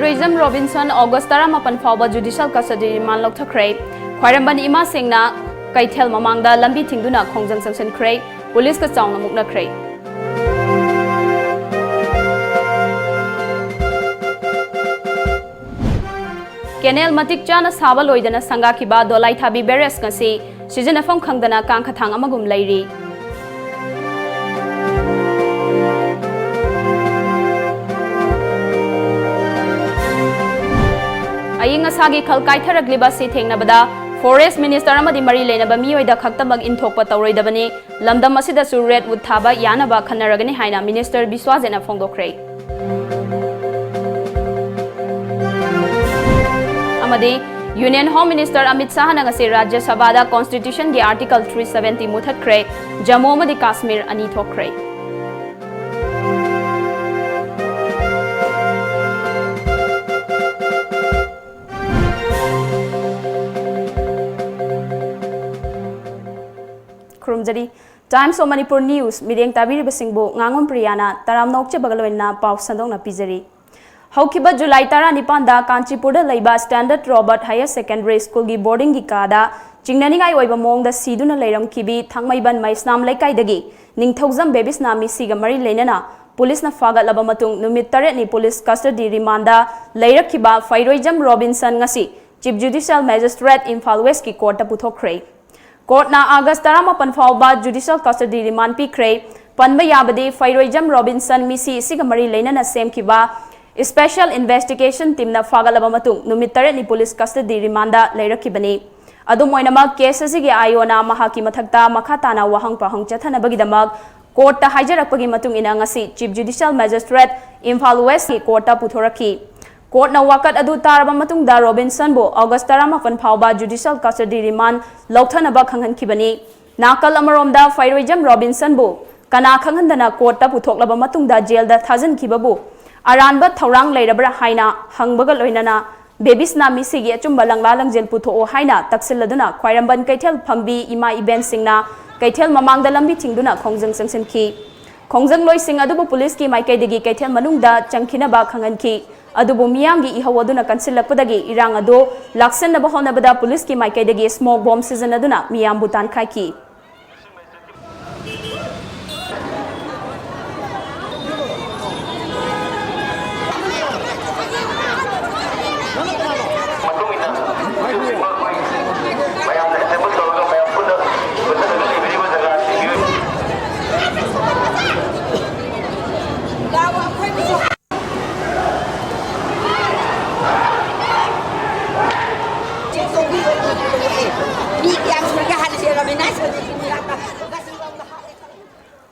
Fairoizam Robinson August 18 fauba judicial custody remand lौथखरे ख्वाइरंबन इमा सेंगना कैथेल ममांगदा लंबी थिंगदुना खोंजंग संसनख्रे police का चावना मुकनख्रे केनेल मतिक चाना साबा लोइदना संगाखिबा दोलाई थाबी बेरेस ngasi सिजनफम खंगदना कांखथांग अमगुम लैरी अयिंग असागी खल काइथरगलिबा सि थेंगनबदा फॉरेस्ट मिनिस्टर अमदि मरी लेनबा मियोइदा खक्तमग इनथोकपा तौरोइदबनी लमदम असिदसु रेड वुड थाबा यानबा खनरगनी हाइना मिनिस्टर बिस्वाजेना फोंदोखरे अमदि union home minister Amit Shah नगसे राज्य सभा कॉन्स्टिट्यूशन की आर्टिकल 370 मुथखरे जम्मू अमदि काश्मीर अनि थोखरे खुरुमजरी टाइम्स ऑफ मणिपुर न्यूज मिरेंग ताबिरिबसिंगबो ngangon प्रियाना तरामनोकचे बगलवेना पाव संदोंगना पिजरी हौखिबा जुलाई 19 दा कांचीपुर लैबा standard Robert higher secondary school की बोर्डिंग की कादा चिंगनानिगाई ओइबा मोंगदा सीदुना लैरमखिबी थांगमैबन मैस्नाम लैकाइदगी निंगथौजम बेबिसना मिसिगा मरी लेनना पुलिस न फागलबा मतुंग नुमित 8 नि पुलिस कस्टडी रिमांडा लैरखिबा Phairoijam Robinson ngasi chief judicial magistrate Imphal west की कोर्ट पुथोखरे कोर्ट ना अगस्त 18 फाउबा जुडिशियल कस्टडी रिमांड पीख्रे पनबा याबदे फैरोइजम रॉबिन्सन मिसी सिगा मरी लेनना सेमखिबा स्पेशल इन्वेस्टिगेशन टीम न फागलबा मतुंग नुमित 8 नि पुलिस कस्टडी रिमांडा लैरखिबनी अदुम ओइनमक केस असिगी आयोना महाकी मथक्ता मखाताना वहंग पहंग चथनबगिदमक कोर्ट हाइजरकपगी मतुंग इना ngasi chief judicial magistrate Imphal west की कोर्ट पुथोरखी कोर्ट न वाकत अदु तारबा मतुंग दा रॉबिन्सन बो अगस्त 18 फाउबा जुडिशियल कस्टडी रिमांड लौथनबा खंगहनखिबनी नाकल अमरोमदा फैरोइजम रॉबिन्सन बो कना खंगहनदना कोर्ट पुथोकलबा मतुंग दा जेल दा थाजनखिबबो अरानबा थौरांग लैरबरा हाइना हंगबगा लोइनना बेबिसना मिसिगी अचुंबा लंगला लंगजेल पुथोओ हाइना तक्सिलदुना ख्वाइरंबन कैथेल फंबी इमा इवेंट सिंगना कैथेल ममांगदा लंबी थिंगदुना खोंजंग संसनखी खोंजंग लोइसिंग अदुबु पुलिस की माइकैदगी कैथेल मनुंगदा चंखिनबा खंगनखी अदुबु मियांगी इहौ अदुना कंसिलकपदगी इरांग अदो लाक्सनबा होनबदा पुलिस की माइकैदगी स्मोक बॉम्ब सिजनदुना मियांबु तानखाइकी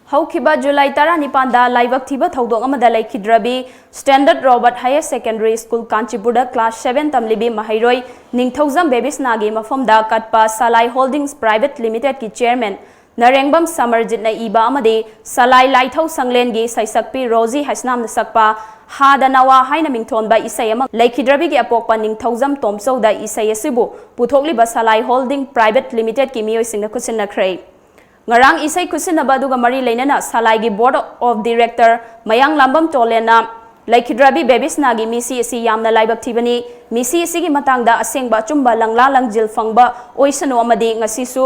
हौखिबा जुलाई 19 दा लाइवक थिबा थौदोंग अमदा लैखिद्रबी standard Robert higher secondary school Kanchipur class 7 तमलिबी महिरोई निंगथौजम बेबिसनागी मफमदा कटपा सलाई होल्डिंग्स प्राइवेट लिमिटेड की चेयरमैन नरेंगबम समरजित इबा अमदे सलाई लाइथौ संगलेन गी सैसकपी रोजी हसनाम सकपा हादा नवा हाइना मिंगथोनबा इसै अमा लैखिद्रबी की अपोकपा निंगथौजम तोमचौदा इसै असिबु पुथोकलिबा सलाई होल्डिंग प्राइवेट लिमिटेड की मियोइसिंग खुसिनख्रे ngarang isai kusinaba duga mari leinana salai gi board of director mayang lambam tolena laikhidrabi bebisna gi misi isi yamna laibak thibani misi isi gi matangda asengba chumba langla langjil fangba oisano amadi ngasisu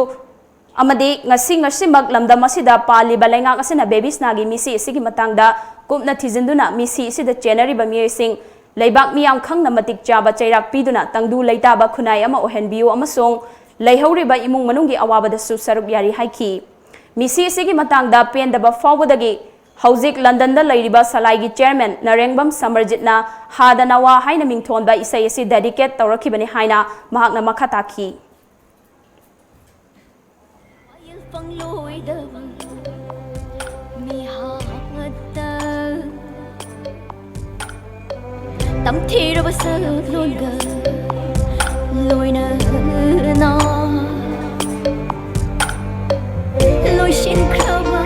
amadi ngasimak lamdam asida pali balenga asina bebisna gi misi isi gi matangda kupna thijinduna misi isi da chenari ba miyoising laibak miyam khangna matik chaba chairak piduna tangdu leitaba khunai ama ohenbiu amasong लैहौरिबा इमुंग मनुंगी अवाबदसु सरुक यारी हाइखी मिसी सिगी मतंगदा पेंदबा फावदगी हौजिक London दा लैरिबा सलाइगी chairman नरेंगबम समरजितना हादनवा हाइना मिंगथोनबा इसै असि dedicate तौरखिबनी हाइना महाकना मखा ताखी Loina na loishin krama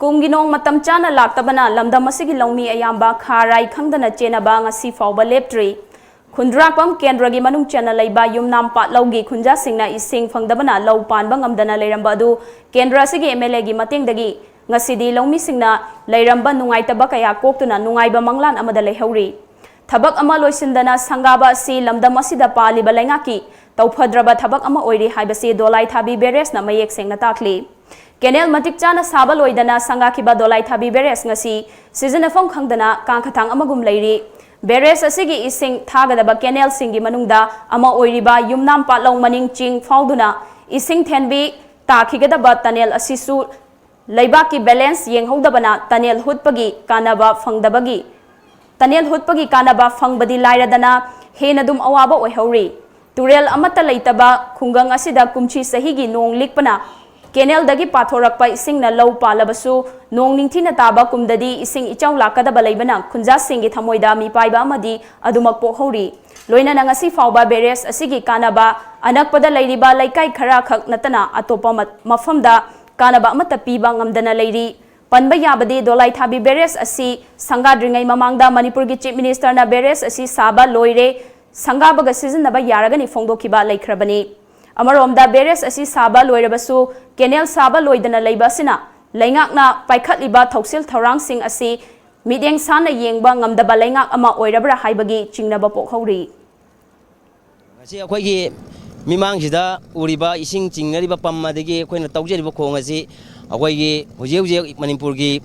कुंगिनोंग मतम चाना लाक्तबना लमदम असigi लौमी अयाम्बा खाराई खंगदना चेनबा ngasi fauba leptri खुंद्राकम केंद्र की मनुंग चेना लैबा युमनाम पाटलौगी खुंजा सिंगना इसिंग फंगदबना लौ पानबा ngamdana leiramba adu केंद्र असigi MLA की मतेंगदगी ngasidi lawmisingna leiramba nungaitaba kaya koktuna nungaiba manglan amada leihori thabak ama loisindana sangaba si lamdam asida paliba laingaki tawphadraba thabak ama oiri haibasi dolai thabi beres na mayek sengna takli Kenel matik chana saba loidana sangakiba dolai thabi beres ngasi sizinafam khangdana kangkhathang amagum leiri beres asigi ising thagadaba kenel singi manungda ama oiriba yumnam patlaw maning ching fauduna ising thenbi takhigadaba tunnel asisu leibaki balance yenghodabana tunnel hutpagi kanaba phangdabagi tunnel hutpagi kanaba phangbadi lairadana henadum awaba oihori turel amata leitaba khungang asida kumchi sahigi nong likpana Kenel dagi pathorakpa ising na low palabasu nong ningthina taba kumdadi ising ichaw lakadaba leibana khunja singi thamoida mi paiba amadi adumak pohori loina na ngasi fawba beres asigi kanaba anakpada leiriba laikai khara khak natana atopa mafamda kanaba amata piba ngamdana leiri panba yabadi dolai thabi beres asi sangadringai mamangda Manipur gi chief minister na beres asi saba loire sangabaga sizinaba yaragani fongdokiba laikhrabani Amaromda beres asi saba loirabasu kenel saba loidana leibasina laingakna paikhatliba thoksil thorang sing asi mideng sana yengba ngamdaba laingak ama oirabra haibagi chingnaba pokhori ngasi akhoi mimang sida uriba ising chingnariba pammadagi akoina tawjeriba khong asi akhoi hoje Manipur gi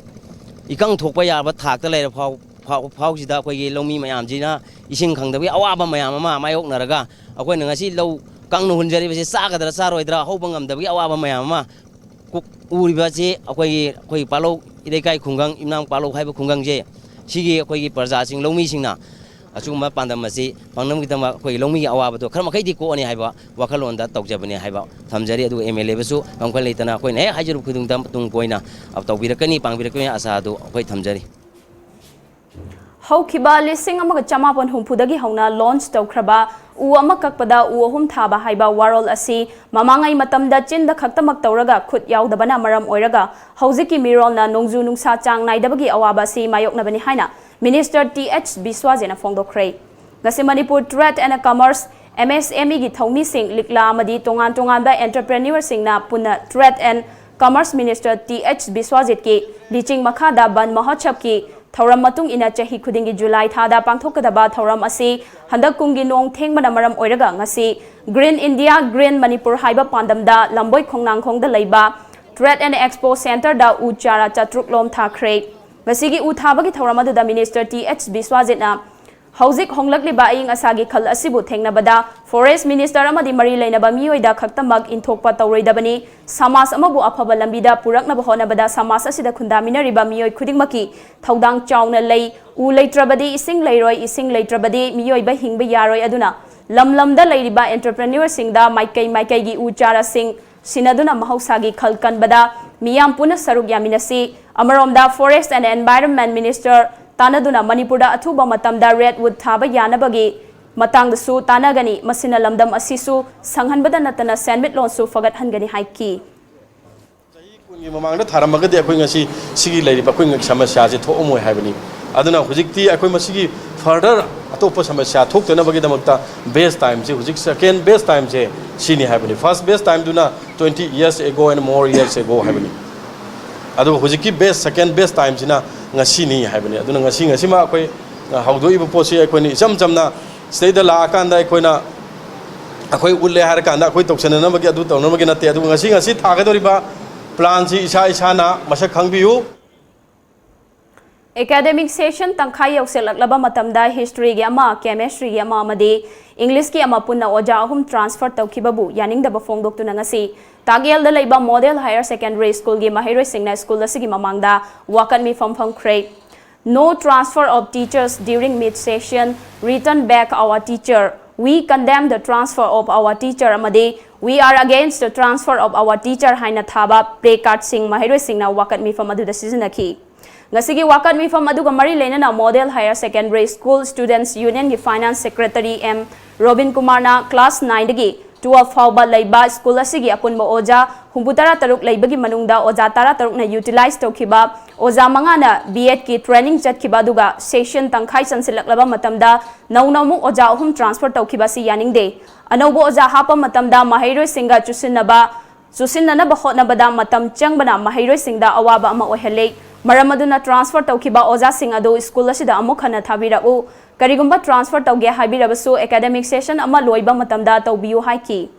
ikang thokpa yaba thakta leira phau sida akhoi lomi mayam jina ising khangdabi awaba mayam ama mayok naraga akoina ngasi low Kang no hunjari basi sagadra saroidra hobangam dabi awaba mayama kuk uri basi akoi palo idekai khungang imnang palo haiba khungang je sigi akoi parja sing lomi singna achuma pandam masi pangnam kitama akoi lomi awaba to kharma khaidi ko ani haiba wakhalonda tawjabani haiba thamjari adu MLA basu amkhal leitana akoi ne hajiru khudung dam tung koina ab tawbirakani pangbirakani asa adu akoi thamjari Haukiba lising amaga chamapon humpudagi hauna launch tawkraba u ama kakpada u ahum thaba haiba warol asi mamangai matamda chinda khaktamak tawraga khut yaudabana maram oiraga hauziki mirolna nongju nungsa chang naidabagi awaba si mayoknabani haina Minister TH Biswajena fongdokhrei ngasi Manipur Trade and Commerce MSME gi thongmi sing likla amadi tongan ba entrepreneur singna puna Trade and Commerce Minister TH Biswajit ki liching makhada ban mahotsav ki Thauram matung ina chahi khudingi July thada pangthokadaba thauram asi handak kungi nong thengmana maram oiraga ngasi Green India Green Manipur haiba pandamda lamboi khongnang khongda leiba Trade and Expo Center da u chara chatruk lom thakhrei ngasigi u thabagi thauram aduda Minister TH Biswajitna hauzik honglakliba aing asagi khal asibu thengnabada Forest Minister amadi mari leinaba miyoida khaktamak inthokpa tawroidabani samas amabu afaba lambida puraknaba honabada samas asida khundaminariba miyoi khudingmaki thaudang chauna lei u leitrabadi ising leitrabadi miyoiba hingba yaroi aduna lamlamda leiriba entrepreneur singda maikai gi u chara sing sinaduna mahausagi khalkanbada miyam puna saruk yaminasi amaromda Forest and Environment Minister Tanaduna Manipurda athuba matamda redwood thaba yanabagi matangdasu tanagani masina lamdam asisu sanghanbada natana sandwich lonsu fagat hangani haiki kungi mamangda tharamagadi akoi ngasi sigi leiriba koi ngak samasya je thomoi haibani aduna hujikti akoi masigi further atopa samasya thoktana bagi damakta best time je hujik second best time je sini haibani first best time duna 20 years ago and more years ago haibani adu hujiki best second best time sina ngasi ni haibani aduna ngasi ma akoi hawdoi posi akoi ni chamna state la akanda akoi na akoi ulle har kanda akoi toksana na bagi adu tawna bagi na te adu ngasi thagadoriba plan si isa na masak khangbiu Academic session tangkhai yauselakhlaba matamda history gi ama chemistry gi ama amadi English ki ama punna oja ahum transfer tawkibabu yaningdaba fongdoktuna ngasi Tagel da leiba Model Higher Secondary School gi mahiroi singna school asigi mamangda wakan mi famphang khrei No transfer of teachers during mid session return back our teacher We condemn the transfer of our teacher amadi We are against the transfer of our teacher haina thaba placard sing mahiroi singna wakan mi fam adu da sizinaki Ngasigi wakan mi fam aduga mari lena Model Higher Secondary School Students Union gi Finance Secretary M Robin Kumar na class 9 dagi 12 fawba leiba school asigi apunba oja humbutara taruk leibagi manungda oja tara taruk na utilize tawkiba oja mangana B.Ed ki training chatkiba duga session tangkhai chansilaklaba matamda naunamuk oja ahum transfer tawkiba si yaningde anaubo oja hapa matamda mahairoi singa chusinaba Chusinnanaba hotnabada matam changbana mahairoisingda awaba ama oihale maram aduna transfer tawkiba ojasing adu school asida amuk hana thabirau karigumba transfer tawge haibirabasu academic session ama loiba matamda tawbiyu haiki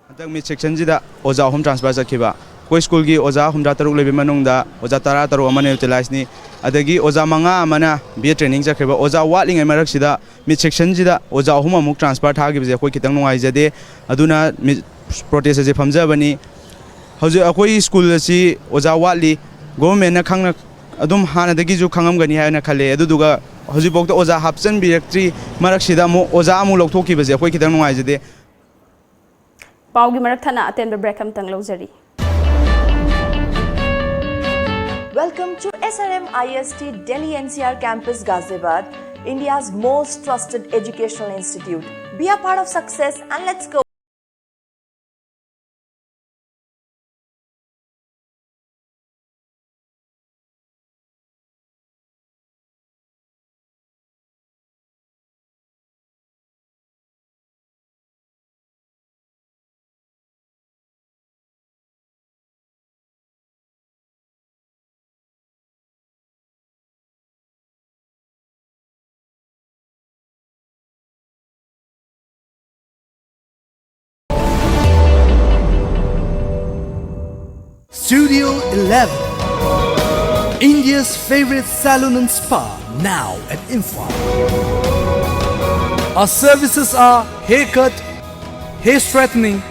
Hantang mid section jida oja home transfer sakhiba koi school gi oja humda taruk lebi manungda oja tara taru amane utilize ni adagi oja manga amana be training sakhiba oja watling ai marak sida mid section jida oja home amuk transfer thagi bje koi kitang nungai jade aduna protest je famjabani hoje akoi school si oja watli government na khangna adum hana dagi ju khangam gani ha na khale aduduga hoji bokta oja hapchan birectri marak sida mo oja amu loktoki bje koi kitang nungai jade Paugi marak thana aten break am tang lojari Welcome to SRM IST Delhi NCR Campus Ghaziabad, India's most trusted educational institute. Be a part of success and let's go. Studio 11, India's favorite salon and spa, now at Imphal. Our services are haircut, hair straightening,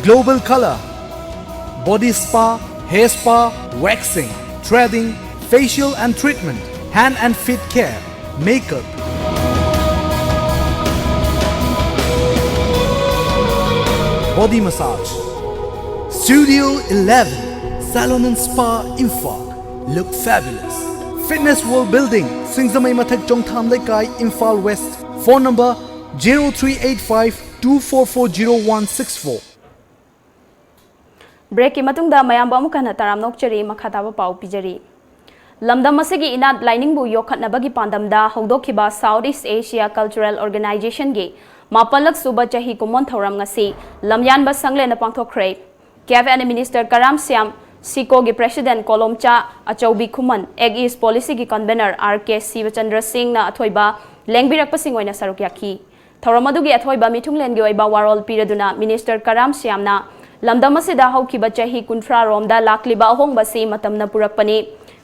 global color, body spa, hair spa, waxing, threading, facial and treatment, hand and feet care, makeup. Body massage. Studio 11. Salon and Spa Imphal. Look fabulous. Fitness World Building, Singzamai Mathak Jongtham Lekai, Imphal West. Phone number 0385 2440164. Break ki matungda mayamba amukana taram nokchari makhataba pau pijari lamdam asigi inat lining bu yokhatnabagi pandamda hongdokhiba Southeast Asia Cultural Organization gi mapalak suba chahi kumon thoram ngasi lamyanba sangle na pangthokre Cabinet Minister Karam Syam Siko gi President Kolomcha Achaubi Khuman Egg East Policy gi Convener RK Sivachandra Singh na athoiba lengbirak pasing oina saruk yakhi thoramadu gi athoiba mithunglen gi oiba warol piraduna Minister Karam Syam na lamdam asida haukiba chahi kunthra romda lakliba ahongba si matamna purakpani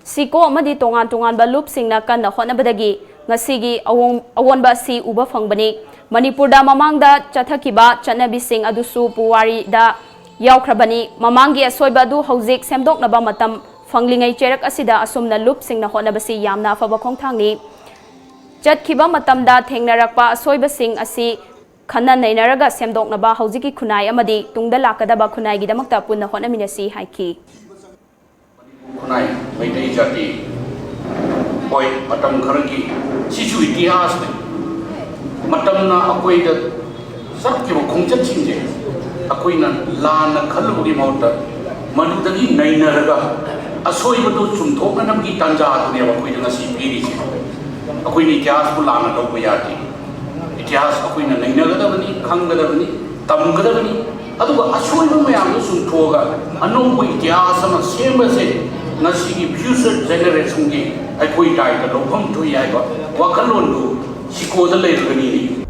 Siko amadi tongan tongan ba loop singna kanna honabadagi ngasigi awonba si uba fangbani Manipurda mamangda chathakiba chanabi sing adusu puwari da Yaukrabani, Mamangi asoiba du hauzik semdok naba matam fanglingai cherak asida asumna loop singna honabasi yamna fabakong thangi. Chat kiba matam da thengnarakpa asoiba sing asi khana nainaraga semdok naba hauziki khunai amadi tungda lakadaba khunai gidamakta punna honaminasi haiki. Khunai maitai jati hoi matam kharagi sisu itihas ne matam na akoi da sakkiba khongchat singje akoina lana khalbugi mauta madudagi nainaraga asoibadu chumthokna namgi tanja atune akoina ngasi piri se akoina itihas bu lana lawba yati itihas akoina nainagadabani khanggadabani tamgadabani aduga asoiba mayam chumthoga anongo itihas ama semba se ngasi gi future generation gi akoi dai da lobham thu yaiba wakhalon du sikoda leirgani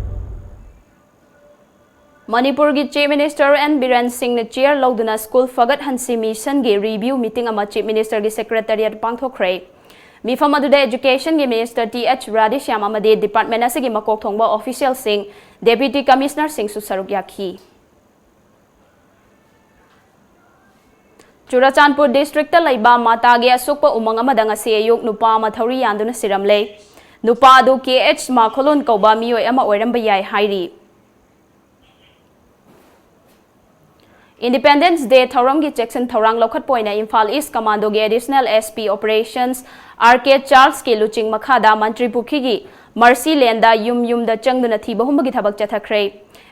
Manipur gi Chief Minister N Biren Singh ne chair loduna school fagat hansi mission gi review meeting ama Chief Minister gi secretariat pangthokre mifam adude education gi Minister TH Radishyam amade department asigi makok thongba official sing deputy commissioner sing su saruk yakhi Churachandpur district ta laiba mata gi asukpa umang amada ngasi ayuk nupa ama thauri yanduna siramle nupa adu KH Makholon koba miyoi ama oiramba yai hairi Independence Day Thauramgi Jackson Thaurang Lokhat Poina Imphal East Commando gi Additional SP Operations RK Charles ki luching makhada Mantri Pukhi gi Mercy Lenda yum da changduna thiba humbagi thabak chathakre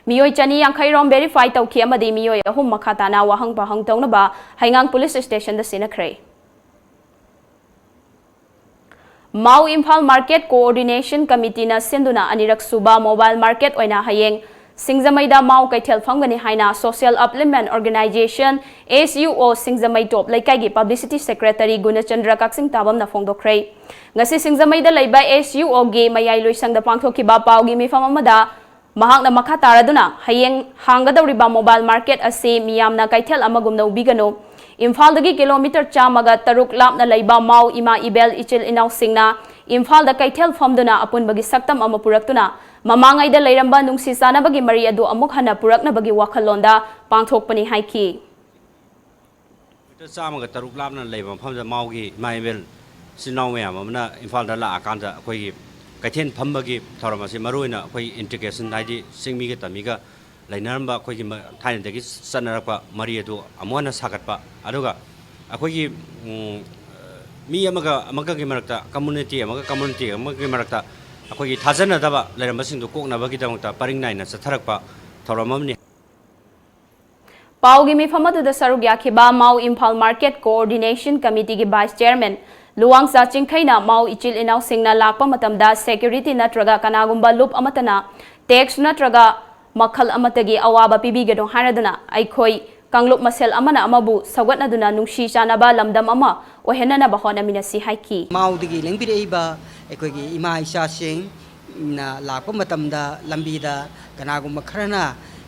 miyoi chani yankhai rom verify tawki amadi miyoi ahum makhata na wahang pahang tawnaba Haingang Police Station da sinakre Mau Imphal Market Coordination Committee na senduna anirak suba mobile market oina hayeng Singzamai da mau kaithel phangani haina Social Upliftment Organization ASUO Singzamai top laikai gi Publicity Secretary Gunachandra Kaksing tabam na phongdokhrei ngasi Singzamai da leiba ASUO gi mayai loisang da pangthokiba pawgi mifam amada mahakna makha taraduna hayeng hanggadawriba mobile market ase miyamna kaithel amagumna ubigano Imphal dagi kilometer chamaga taruk lapna leiba mau ima ibel ichil inaw singna Imphal da kaithel famduna apun bagi saktam ama puraktuna Mamangai da leiramba nungsi sana bagi mari adu amuk hana purakna bagi wakhalonda pangthokpani haiki Chamaga taruk lapna leiba famda maugi maibel sinaw mayam amna Imphal da la akanda khoi kaithen phambagi thoramasi maruina khoi integration haidi singmi ga tamiga lainaramba khoi gi thain dagi sanarapa mari adu amona sakatpa aduga akhoi mi amaga gi marakta community amaga marakta अखोगी थाजनदबा लेरमसिंदु कोकनबगिदमता परिंगनाइना चथरकपा थौरममनि पाउगी मिफमदुदा सरुग याखिबा माउ इम्फाल मार्केट कोऑर्डिनेशन कमिटी की वाइस चेयरमैन लुवांगसा चिंखैना माउ इचिल इनाउ सिंगना लाकपा मतमदा सेक्यूरिटी नत्रगा कनागुंबा लुप अमतना टैक्स नत्रगा मखल अमतगी अवाबा पिबिगदो हारदना अइखोई कांगलुप मसेल अमना अमबु सगतनदुना नुंशी चानाबा लमदम अमा ओहेनना बहोनमिनसी हाइकी माउदगी लेंबिरेइबा अखोगी इमा इसा सिंह ना लाप मतमदा लंबीदा कनागुम खरना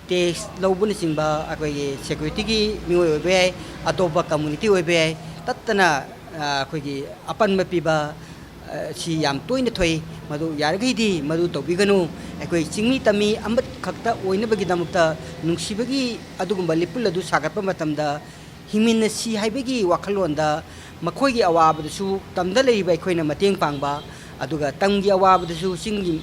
टेक्स लौबुन सिंबा अखोगी सिक्योरिटी की मिओय ओबे अतोबा कम्युनिटी ओबे तत्तना अखोगी अपन मपीबा सी याम तोइन थोय मदु यारगैदी मदु तोबिगनु अखोई चिंगमी तमी अमत खक्ता ओइनबगिदमुक्ता नुंसिबगी अदुगुंबा लिपुल अदु सागतपा मतमदा हिमिन सी हाइबगी वाखलोंदा मखोगी अवाबदसु तमदा लेरिबा अखोइना मतेंग पांगबा अदुगा तंगी अवाबदसु सिंगी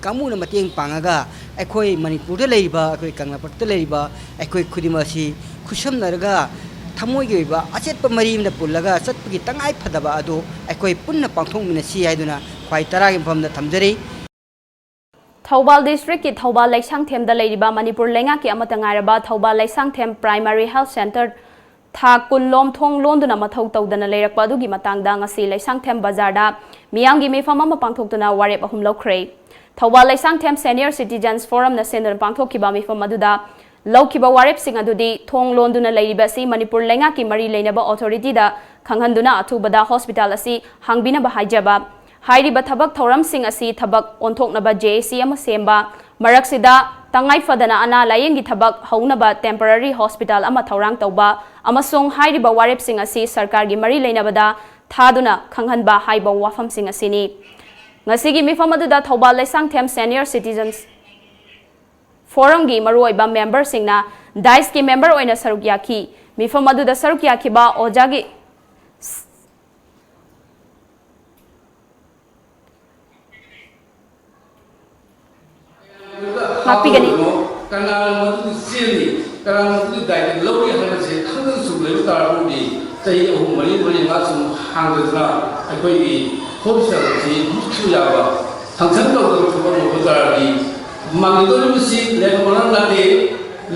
कामुना मतेंग पांगागा अखोई मणिपुरदा लेरिबा अखोई कंगलापटदा लेरिबा अखोई खुदिमासी खुशमनरगा थमोगी ओइबा अचेतपा मरीमना पुल्लगा चटपगी तंगाई फदबा अदु अखोई पुन्ना पांथोंमिनसी हाइदुना ख्वाई तरागी मफमदा थमजरी थौबाल डिस्ट्रिक्ट की थौबाल लैसांथेमदा लेरिबा मणिपुर लेंगा की अमता ngairaba Thoubal Laisanthem primary health centre था कुनलोम थोंग लोंदुना मथौ तौदना लेरकपा अदुगी मतंगदा ngasi लैसांथेम बाजारदा मियांगी मिफम अमा पांथोक्तुना वारेप अहुम लौख्रे Thoubal Laisanthem senior citizens forum ना सेंदर पांथोखिबा मिफम अदुदा लौखिबा वारेप सिंग अदुदी थोंग लोंदुना लेरिबासी मणिपुर लेंगा की मरी लेनबा अथॉरिटी दा खंगहंदुना अथुबदा हॉस्पिटल असी हांगबिनबा हाइजबा हाइरिबा थबक थौरम सिंग असी थबक ओंथोकनबा जेसी अमा सेमबा मरकसिदा तंगाई फदना अना लायेंगी थबक हौनबा टेम्पररी हॉस्पिटल अमा थौरांग तौबा अमसोंग हाइरिबा वारेप सिंग असी सरकार की मरी लेनबदा थादुना खंगहनबा हाइबा वाफम सिंग असिनी ngasi मिफम अदुदा Thoubal Laisanthem senior citizens forum की मरुओइबा मेंबर सिंगना डाइस की मेंबर ओइना सरुक याखी मिफम अदुदा सरुक याखिबा ओजागी ngakpigani kanal madu sini kanal madu dai lowi hana se khang su le ta ru di tai ahum mari mari nga sum hang da akoi gi khobsa ji chu ya ba thang chan lo ko ko ko da di mang do lu si le ko na la de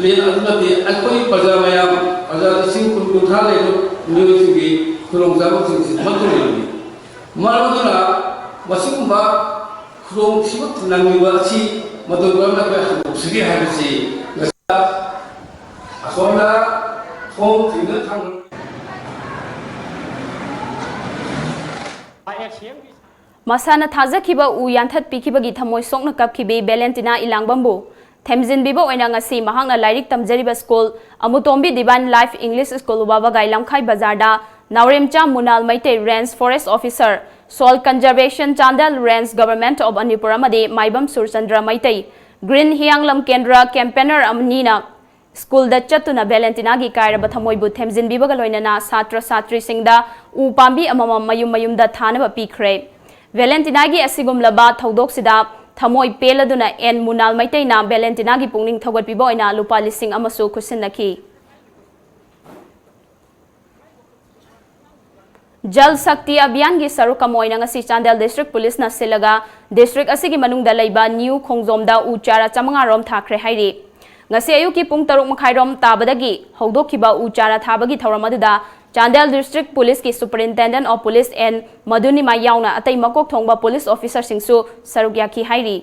le na de akoi bazar maya bazar sing kun kun tha le do mi si gi kurong za ba sing ma to le ma ro na masum ba kurong si ba nang mi ba si Madhuban में Swiggy है BC असोना थों thing थांग मसाना थाजखिबा उ यानथत पिखिबगी थमोय सोकना कपखिबे बेलेंटिना इलांगबंबु थेमजिनबिबो ओइना ngasi mahangna lairik tamjariba school amutombi divine life english school baba gailamkhai bazarda nauremcha munal maite range forest officer soil conservation chandal range government of Manipur amade maibam surchandra maitai green hianglam kendra campaigner amnina school da chatuna valentina gi kairaba thamoibu themjin bibaga loinana satra satri singda u pambi amama mayum mayum da thana pikre valentina gi asigum laba thodok sida thamoi peladuna en munal maitai na valentina gi pungning thogot bibo ina lupa lising amasu khusinaki जल शक्ति अभियान की सरुक कमोइना ngasi Chandel district police ना सिलगा district असि की मनुंगदा लैबा new खोंगजोमदा उचारा चमंगा रोम थाखरे हाइरि ngasi ayu की पुंग तरुक मखाइ रोम ताबदगी हौदोखिबा उचारा थाबगी थौरम अदुदा Chandel district police की सुपरिटेंडेंट ऑफ पुलिस एंड मधुनिमा याउना अतै मकोक थोंगबा पुलिस ऑफिसर सिंगसु सरुक याखी हाइरि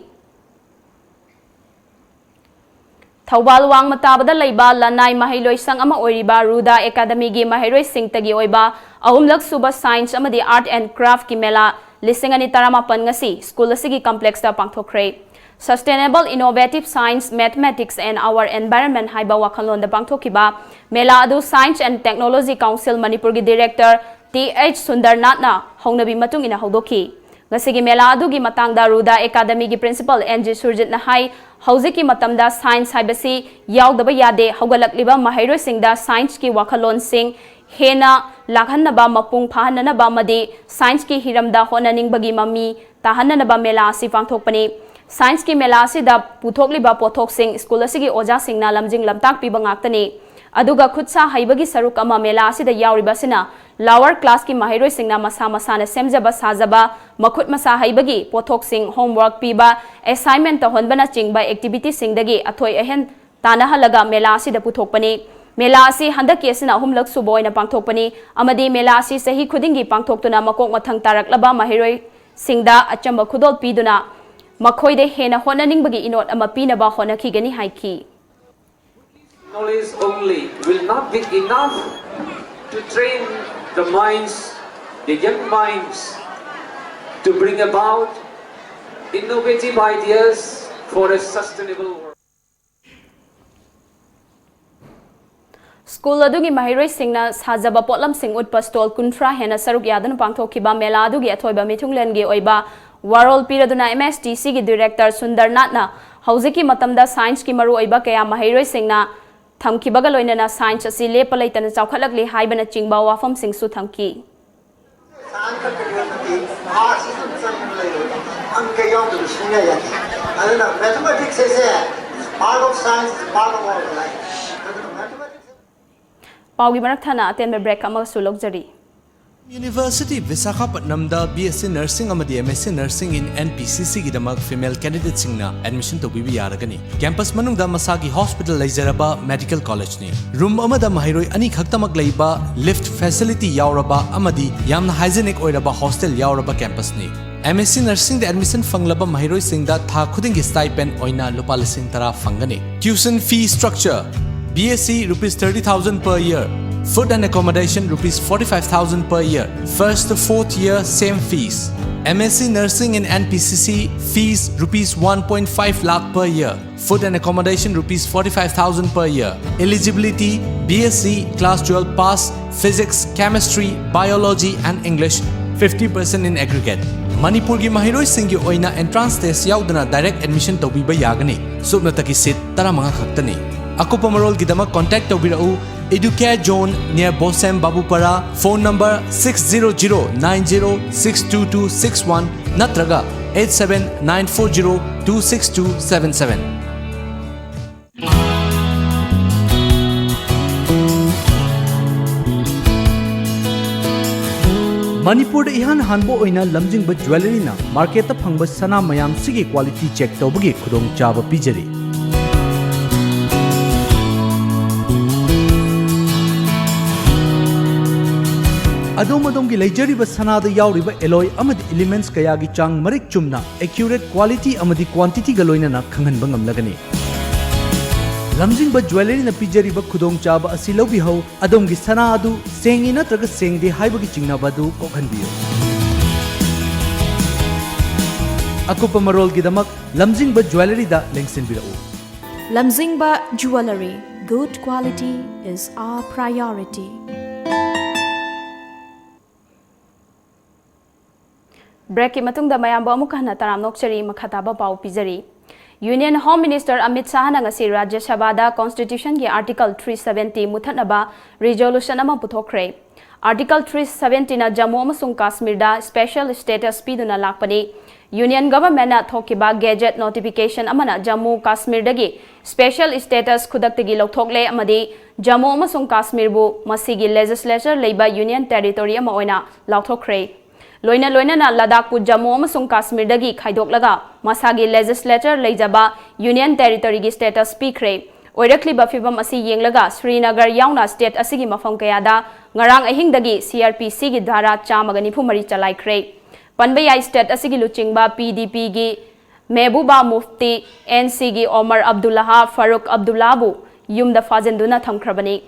Thawal wang matabada leiba lanai mahailoi sang ama oiriba Ruda Academy gi mahairoi singtagi oiba ahumlak suba science amadi art and craft ki mela lisingani taramapan ngasi school asigi complex ta pangthokre. Sustainable Innovative Science, Mathematics and Our Environment haiba wakhalon da pangthokiba mela adu Science and Technology Council Manipur gi Director TH Sundarnathna hongnabi matung ina haudoki. Ngasigi mela adugi matangda Ruda Academy gi Principal NG Surjit na hai hauziki matamda science haibasi yaudaba yade haugalakliba mahairoi singda science ki wakhalon sing hena lakhannaba mapung phahananaba madi science ki hiramda honaningbagi mami tahananaba mela asi pangthokpani. Science ki mela asida puthokliba pothok sing school asigi oja singna lamjing lamtak piba ngaktani. Aduga khutsa haibagi saruk ama mela asida yauribasina lower class ki mahairoi singna masa masana semjaba sajaba makhut masa haibagi pothok sing homework piba assignment ta honbana chingba activity singdagi athoi ahen tanahalaga mela asida puthokpani. Mela asi handaki asina humlak suboina pangthokpani amadi mela asi sahi khudingi pangthoktuna makok mathang taraklaba mahairoi singda achamba khudol piduna makhoide hena honaningbagi inot ama pinaba honakhigani haiki. Knowledge only will not be enough to train the minds, the young minds, to bring about innovative ideas for a sustainable world. School adugi mahairoi singna sajaba potlam sing utpa stall kuntra hena saruk yadan pangthokiba mela adugi athoiba mithunglengi oiba warol piraduna MSTC gi Director Sundarnathna hauziki matamda science ki maru oiba kaya mahairoi singna thamkibaga loinana science asi lepa leitana chawkhatlakli haibana chingba wafam sing su thamki. Paugi marak thana atenbe break ama su lokjari. University Visakhapatnamda BSc Nursing amadi MSc Nursing in NPCC gidamak female candidate singna admission to bibi yaragani. Campus manungda masagi hospital leizaraba medical college ni. Room amada mahiroi ani khaktamak leiba lift facility yauraba amadi yamna hygienic oiraba hostel yauraba campus ni. MSc Nursing the admission fanglaba mahiroi singda tha khudingi stipend oina lupa lising tara fangani. Tuition fee structure BSc rupees 30,000 per year. Food and accommodation rupees 45,000 per year. First to 4th year same fees. MSc Nursing in NPCC fees rupees 1.5 lakh per year. Food and accommodation rupees 45,000 per year. Eligibility BSc class 12 pass physics, chemistry, biology and English 50% in aggregate. Manipur gi mahiroi singi oina entrance test yaudana direct admission tobiba yagani. Subnataki seat taramanga khaktani. Akupa marol gidama contact tobirau Educare Zone near Bosem Babupara, phone number 60090622261 natraga 87940262277. Manipur ihan hanbo oina lamjingba jewelry na market ta phangba sana mayam sigi quality check tawbagi khudong chaba pijari. Adom-adom leijariba sanada yauriba alloy amadi elements kayagi chang marik chumna accurate quality amadi quantity galoinana khanghanba ngamlagani. Lamjingba jewelry na pijariba khudong chaba asi lobihau adomgi sana adu sengi natraga sengde haibagi chingnaba adu kokhanbiyo. Akupa marol gidamak Lamjingba jewelry da lengsinbirau. Lamjingba jewelry, good quality is our priority. Break ki matungda mayamba amuka hana taram nokchari makhataba pau pijari. Union Home Minister Amit Shah na ngasi Rajya Sabha da Constitution ki Article 370 muthanaba resolution ama puthokre. Article 370 na Jammu amasung Kashmir da special status piduna lakpani. Union Government na thokiba gadget notification amana Jammu Kashmir dagi special status khudaktagi lokthokle amadi Jammu amasung Kashmir bu masigi legislature leiba Union Territory ama oina lokthokre. Loina na Ladakh pu Jammu amasung Kashmir dagi khaidok masagi legislature leijaba Union Territory gi status pikre. Oirakliba fibam asi yenglaga Srinagar yauna state asigi mafam kayada ngarang ahing dagi CRPC gi dhara chamagani phumari chalaikre. Panbaya state asigi luchingba PDP gi Mehbooba Mufti NC gi Omar Abdullah Farooq Abdullah bu yumda fajenduna thamkhrabani.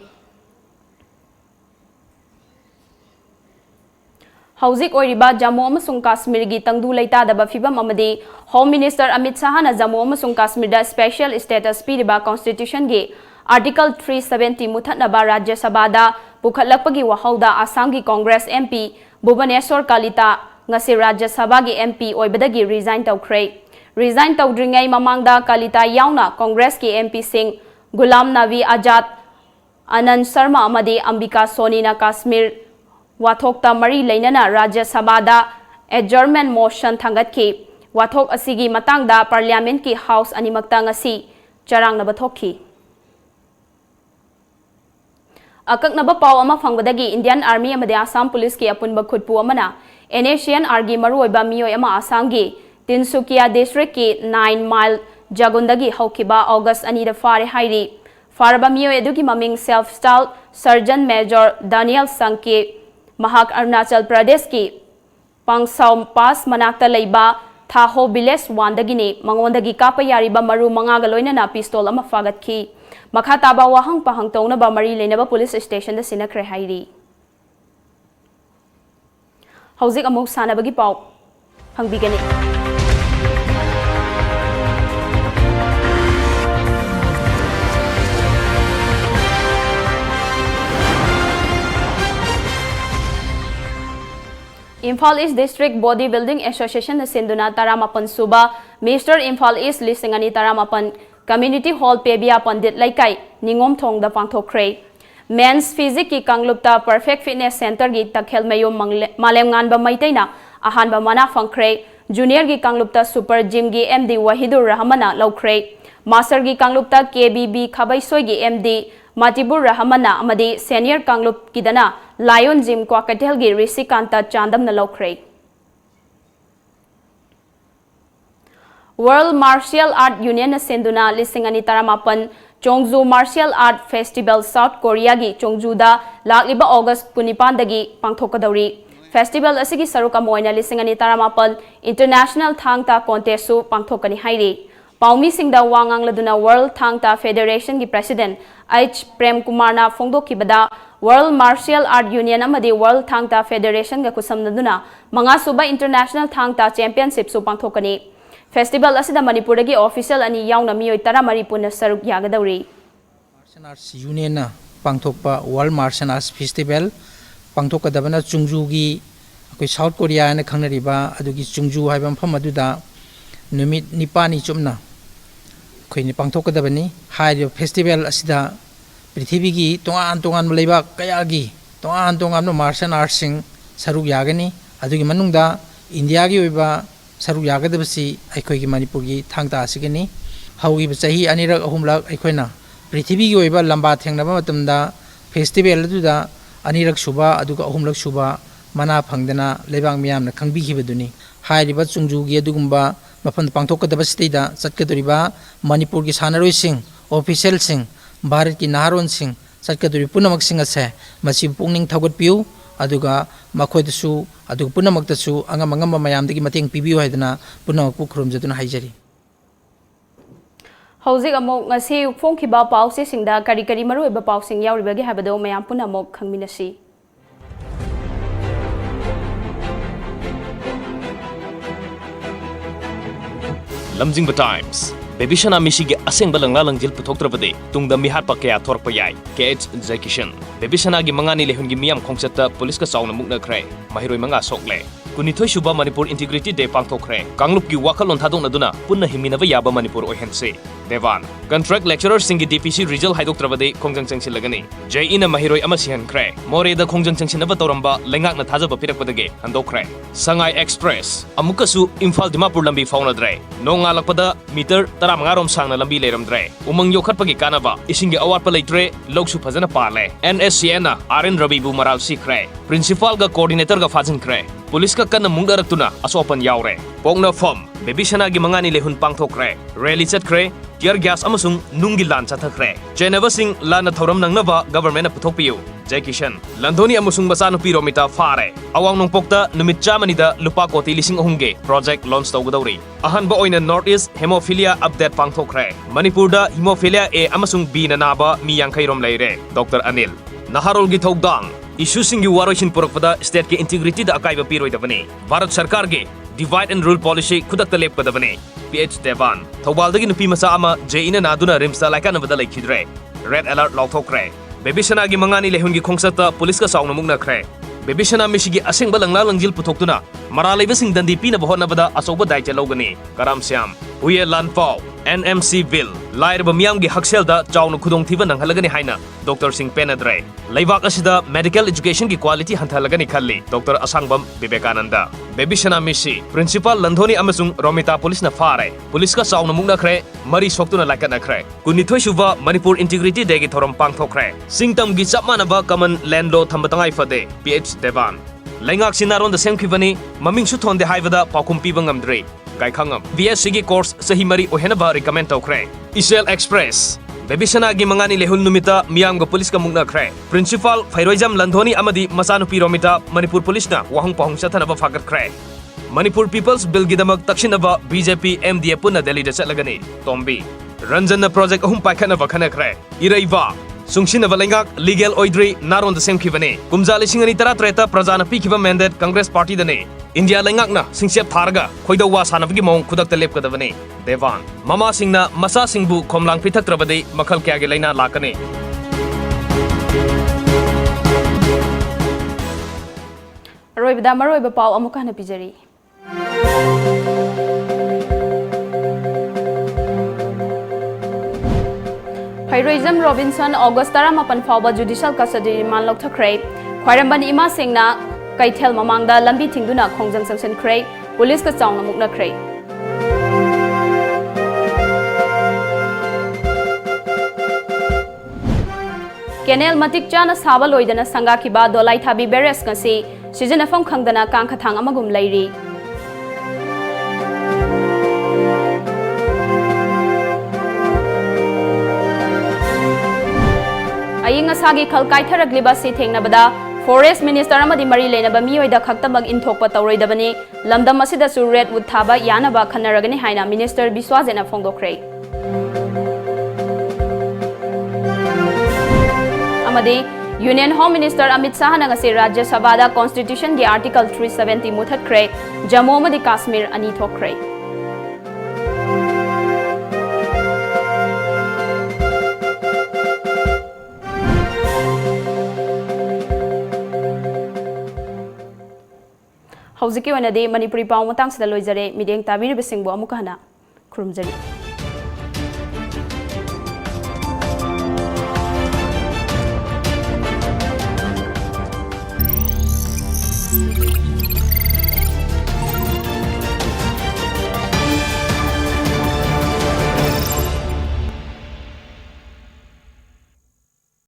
Hauzik oiriba Jammu amasung Kashmir gi tangdu leitadaba fibam amadi Home Minister Amit Shah na Jammu amasung Kashmir da special status piriba constitution gi Article 370 muthatnaba Rajya Sabha da pukhatlakpagi wahauda Assam gi Congress MP Bhubaneswar Kalita ngasi Rajya Sabha gi MP oibadagi resign tawkhre. Resign tawdringai mamangda Kalita yauna Congress ki MP Singh Gulam Nabi Azad Anand Sharma amadi Ambika Soni na Kashmir Wathokta mari leinana Rajya Sabha da adjournment motion thangatki. Wathok asigi matangda Parliament ki House animakta ngasi charang nabathokki. Akaknaba pau ama fangbadagi Indian Army amadi Assam Police ki apunba khutpu amana NACN argi maruoiba miyoi ama Assam gi Tinsukia District ki 9 mile Jagundagi haukiba August anida fare hairi. Faraba miyoi eduki maming self-styled Sergeant Major Daniel Sanke Mahak Arunachal Pradesh ki Pangsau Pass manakta leiba Thaho Village 1 dagini mangondagi kapa yariba maru mangaga loinana pistol ama fagatki. Makhataba wahang pahang tong na ba mari lenaba police station da sinakre hairi. Hauzik amok sana bagi pau hangbigani. Imphal East District Bodybuilding Association na sinduna taramapan suba Mr. Imphal East lisingani taramapan Community Hall Pebia Pandit Laikai Ningom Thong da pangthokre. Men's Physique ki Kanglupta Perfect Fitness Center gi takhel mayum malem ngan ba maitaina ahan ba mana fangkre. Junior gi Kanglupta Super Gym gi MD Wahidur Rahmana laukre. Master gi Kanglupta KBB Khabaisoi gi MD Matibur Rahmana amadi Senior Kanglup kidana Lion Gym Kwakatel gi Risikanta Chandam na laukre. World Martial Art Union na senduna lisingani taramapan Chongju Martial Art Festival South Korea gi Chongju da lakliba August 15 dagi pangthokadauri. Festival asigi saruka moina lisingani taramapan International Thangta Contest su pangthokani hairi. Paumi singda wangang laduna World Thangta Federation gi President H. Prem Kumar na fongdokibada World Martial Art Union amadi World Thangta Federation ga kusamnaduna mga suba International Thangta Championship su pangthokani. Festival asida Manipur gi official ani yauna miyoi tara maripuna saruk yagadauri. Martial Arts Union na pangthokpa World Martial Arts Festival pangthokadabana Chungju gi akoi South Korea na khangnariba adugi Chungju haiba mpham aduda numit nipani chumna khoini pangthokadabani hairo festival asida prithvi gi tongan leiba kaya gi tongan no martial arts sing saruk yagani adugi manungda India gi oiba saruk yagadabasi aikoi gi Manipur gi thangta asigani haugi chahi anirak ahumlak aikoina prithvi gi oiba lamba thengnaba matamda festival aduda anirak suba aduga ahumlak suba mana phangdana lebang miyam na khangbi khibaduni hairiba Chungju gi adugumba mafan pangthokadaba sida chatkaduriba Manipur gi sanaroi sing official sing Bharat ki naharon sing chatkaduri punamak sing ase machi pungning thagot piu aduga makhoidasu aduga punamaktasu angam mayamdagi mateng pibiu haidana punamak pukrom jaduna haijari. Hauzik amok ngasi phongkhiba pause singda kari maruiba pausing yauribagi habado mayam punamok khangminasi. Lamjingba Times. Bebishana Mishigi Aseng Balangla Langjil Putokrabade, Tungda Mihat Pakea Torpayai, Kate Zekishan. Bebishana Gimangani Lehungi Miam Kongseta, Poliska Sauna Mugna Kre, Mahiro Manga Sokle. Kunitoi Shuba Manipur Integrity Day Pangtokre, Kanglup Gi Wakalon Tadong Naduna, Punna Himinava Yaba Manipur Ohense. Devan. Contract Lecturer Singi DPC Rizal Haidok Travade, Kongjang Changsin Lagani. Jai Ina Mahiro Amasihan Kre, More the Kongjang Changsin Avatoramba, Lengak Nataza Pirakpadage, Andokre. Sangai Express, Amukasu, Imphal Dimapur Lambi Fauna Dre. Nonga Lakpada, Meter, Taramgarom Sang Lambi Leram Dre. Umang Yokat Pagi Kanava, Isingi Awar Palaitre, Loksu Pazana Pale. NSCN, Aren Rabi Bumaral Sikre. Principal Ga Coordinator Ga Fazin Kre. Police ka kana mungdaratuna asopan yaure. Pongna form, bebishana gi mangani lehun pangthokre. Rally chatkre, tear gas amasung nungi lan chathakre. Jeneva sing lana thoram nangnaba government na puthokpiu. Jai Kishan Landhoni amusung masanupi Romita fare awang nongpokta numit chamanida lupa koti lising ohungge project launch tawgadauri ahanba oina Northeast hemophilia update pangthokre Manipurda hemophilia A amasung B na naba mi yangkhairom leire Dr. Anil Naharol gi thokdang issue singi waroishin purakpada state ke integrity da akaiba piroi dabane Bharat Sarkar ge divide and rule policy khudakta lepka dabane PH Devan Thobaldagi nupi masa ama J-ina naduna rimsa laikana bada laikhidre red alert lauthokre Bebishana gi mangani lehungi khongsata police ka saungna mugna khre Bebishana mishigi aseng balangla langjil putoktuna maralai besing dandi pina bahona bada asoba daite logani Karam Syam Uye Lanpao NMC Bill Lairba miyam gi haksel da chauna khudong thiba nanghalagani haina Dr. Singh Penadre Laibak asida medical education gi quality hanthalagani khalli Dr. Asangbam Vivekananda Bebishana Mishi Principal Landhoni amasung Romita Police na fare Police ka saungna mugna khre mari soktuna laikana khre kunithoi suba Manipur Integrity Day gi thorom pangthokre Singtam gi chapmana ba common land law thambatangai fade PH Devan Laingak sinaron da semkhibani maming su thonde haibada paukum piba ngamdre Gai khangam VSC gi course sahi mari ohenaba recommend tokre Isel Express Bebishana gi mangani lehul numita miyam ga police ka mugna khre Principal Phairoijam Landhoni amadi masanupi Romita Manipur Police na wahung pahung sathanaba fagat khre Manipur People's Bill gidamak takshinaba BJP MDA punna Delhi da chatlagani Tombi Ranjana project ahum paikhanaba khana khre Iraiva Sungshinaba lengak legal oidri naron da semkhibani kumja lisingani tara prajana pikiba mandate Congress Party dane India lengak na singsiap tharga khoidawa sanabgi mong khudak talep kadabani Devan mama singna masa singbu khomlang pithak trabadi makhal kya ge laina lakani Roibda maroiba pau amuka na pijari Phairoijam Robinson August 18 fauba judicial custody man lokthakre khwairamban ima singna kaithel mamangda lambi thingduna khongjang sanction khre police ka chaungna mukna khre Kenel matik chana saba loidana sanga kiba dolai thabi beres kasi sijanafam khangdana kangkhathang amagum lairi Ayinga sagi khalkai tharagliba si thengnabada Forest Minister amadi mari leinaba miyoida khaktabag inthokpa tawroidabani lamdam asida su redwood thaba yanaba khanaragani haina Minister Biswajena phongdokre amadi Union Home Minister Amit Shah nangasi Rajya Sabha da Constitution gi Article 370 muthatkre Jammu amadi Kashmir ani thokre Hauziki wanade Manipuri pau matang sida loijare mideng tabiri besingbo amukana khurumjari